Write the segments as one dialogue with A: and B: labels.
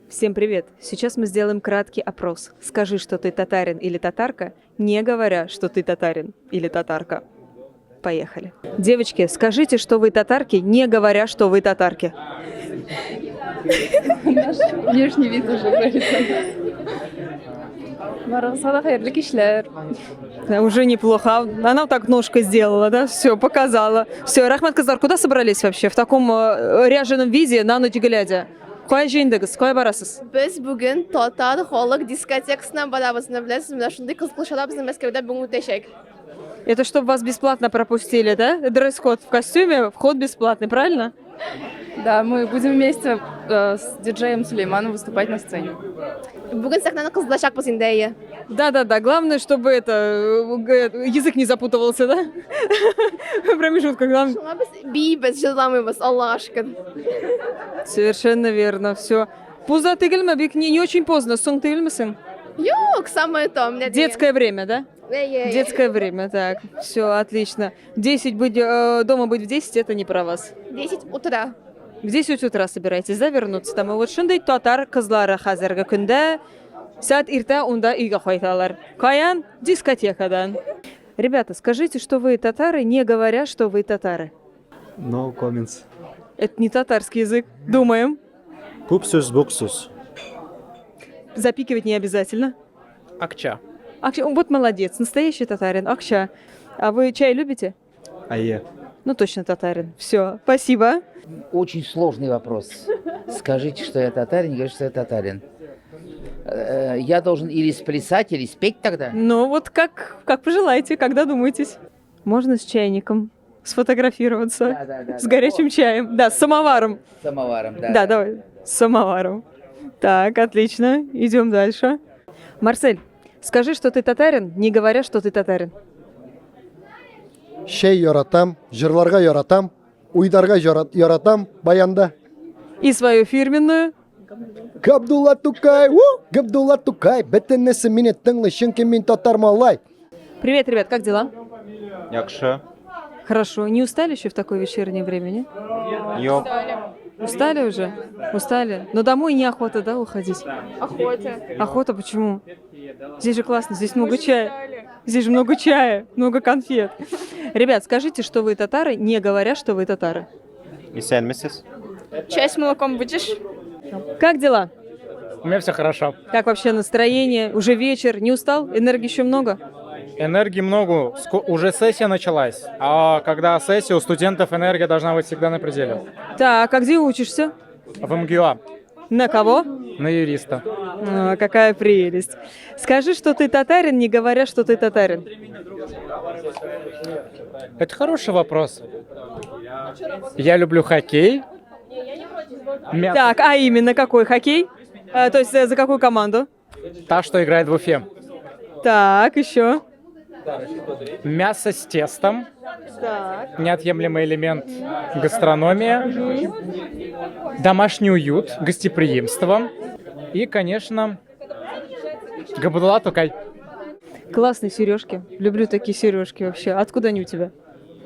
A: Всем привет! Сейчас мы сделаем краткий опрос. Скажи, что ты татарин или татарка, не говоря, что ты татарин или татарка. Поехали. Девочки, скажите, что вы татарки, не говоря, что вы татарки.
B: Внешний вид уже говорится. Марасада хайрлы кишлер.
A: Да, уже неплохо. Она вот так ножкой сделала, да? Все, показала. Все, Рахмат Казар, куда собрались вообще? В таком ряженом виде, на ночь глядя. Кая жиындыгыз, кая барасыз?
C: Biz bugün Total Холлок дискотекасына барабыз. Білесіз, мына шундай қызғылшада біздің Мәскеуде бүгін өтешек.
A: Это чтобы вас бесплатно пропустили, да? Дресс-код в костюме, вход бесплатный, правильно?
B: Да, мы будем вместе с диджеем Сулейманом выступать на сцене.
C: Бүгін сахнаны қызылашақпыз енді.
A: Да-да-да, главное, чтобы язык не запутывался, да? В промежутках, главное.
C: Шуңа біз бейбіз, жыламаймыз, Аллах ашқын.
A: Совершенно верно, все. Пуза тегельма, бек не очень поздно, сон тегельмасың?
C: Yok, самое то.
A: Детское время, да? Детское время, так, все, отлично. 10 быть, дома быть в 10, это не про вас.
C: 10 утра.
A: В 10 утра собираетесь, да, вернуться там? И вот шындай татар кызлары хәзерге көндә сәт иртә унда өйгә кайталар. Каян? Дискотекадан. Ребята, скажите, что вы татары, не говоря, что вы татары.
D: No comments.
A: Это не татарский язык. Думаем.
D: Пупсус буксус.
A: Запикивать не обязательно.
E: Акча.
A: Акча, вот молодец, настоящий татарин. Акча. А вы чай любите?
D: Ае.
A: Ну точно татарин. Все, спасибо.
F: Очень сложный вопрос. Скажите, что я татарин, не говорите, что я татарин. Я должен или сплясать, или спеть тогда?
A: Ну вот как пожелаете, когда думаетесь. Можно с чайником сфотографироваться.
F: Да.
A: С горячим чаем. Да, с самоваром.
F: Самоваром, да.
A: Да, давай. С самоваром. Так, отлично. Идем дальше. Марсель, скажи, что ты татарин, не говоря, что ты татарин.
G: Шей яратам, жырларга яратам, уйдарга яратам, баянда.
A: И свою фирменную.
G: Габдулла Тукай, Габдулла Тукай, бетенесі мені тыңлы, шынки мен татар малай.
A: Привет, ребят, как дела?
D: Якша.
A: Хорошо. Не устали еще в такое вечернее время, не?
D: Йоп.
A: Устали уже? Устали? Но домой неохота, да, уходить?
C: Охота.
A: Охота почему? Здесь же классно, здесь много чая. Здесь же много чая, много конфет. Ребят, скажите, что вы татары, не говоря, что вы татары.
D: И сен миссис?
C: Чай с молоком будешь?
A: Как дела?
E: У меня все хорошо.
A: Как вообще настроение? Уже вечер, не устал? Энергии еще много?
E: Энергии много. Уже сессия началась. А когда сессия, у студентов энергия должна быть всегда на пределе.
A: Так, а где учишься?
E: В МГУА.
A: На кого?
E: На юриста.
A: О, какая прелесть. Скажи, что ты татарин, не говоря, что ты татарин.
E: Это хороший вопрос. Я люблю хоккей.
A: Так, а именно какой хоккей? То есть за какую команду?
E: Та, что играет в Уфе.
A: Так, еще.
E: Мясо с тестом.
A: Так.
E: Неотъемлемый элемент гастрономия. Домашний уют, гостеприимство. И, конечно, Габдулла Тукай.
A: Классные сережки. Люблю такие сережки вообще. Откуда они у тебя?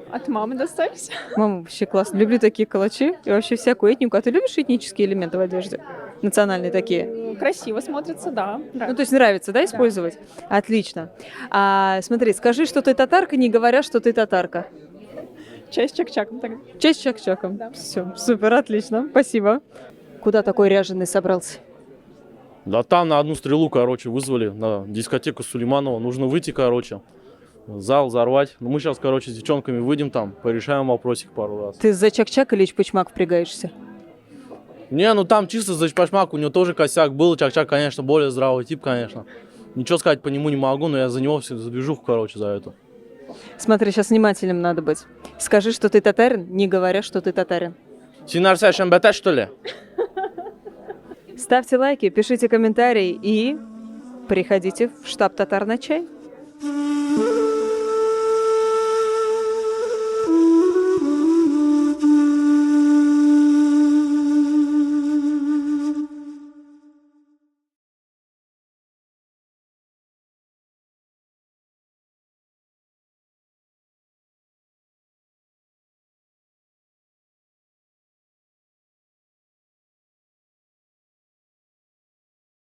B: От мамы достались.
A: Мама, вообще классно. Люблю такие калачи и вообще всякую этнику. А ты любишь этнические элементы в одежде? Национальные такие?
B: Красиво смотрится, да.
A: Ну, то есть нравится, да, использовать? Отлично. А смотри, скажи, что ты татарка, не говоря, что ты татарка.
B: Чай с чак-чаком.
A: Честь чак-чаком. Все, супер, отлично. Спасибо. Куда такой ряженый собрался?
H: Да там на одну стрелу, короче, вызвали на дискотеку Сулейманова. Нужно выйти, короче, зал взорвать. Ну, мы сейчас, короче, с девчонками выйдем там, порешаем вопросик пару раз.
A: Ты за чак-чак или чпачмак впрягаешься?
H: Не, ну там чисто за чпашмак, у него тоже косяк был. Чак-чак, конечно, более здравый тип, конечно. Ничего сказать по нему не могу, но я за него все забежу, короче, за это.
A: Смотри, сейчас внимательным надо быть. Скажи, что ты татарин, не говоря, что ты татарин.
H: Синарся ШМБТ, что ли?
A: Ставьте лайки, пишите комментарии и приходите в штаб Татар на чай.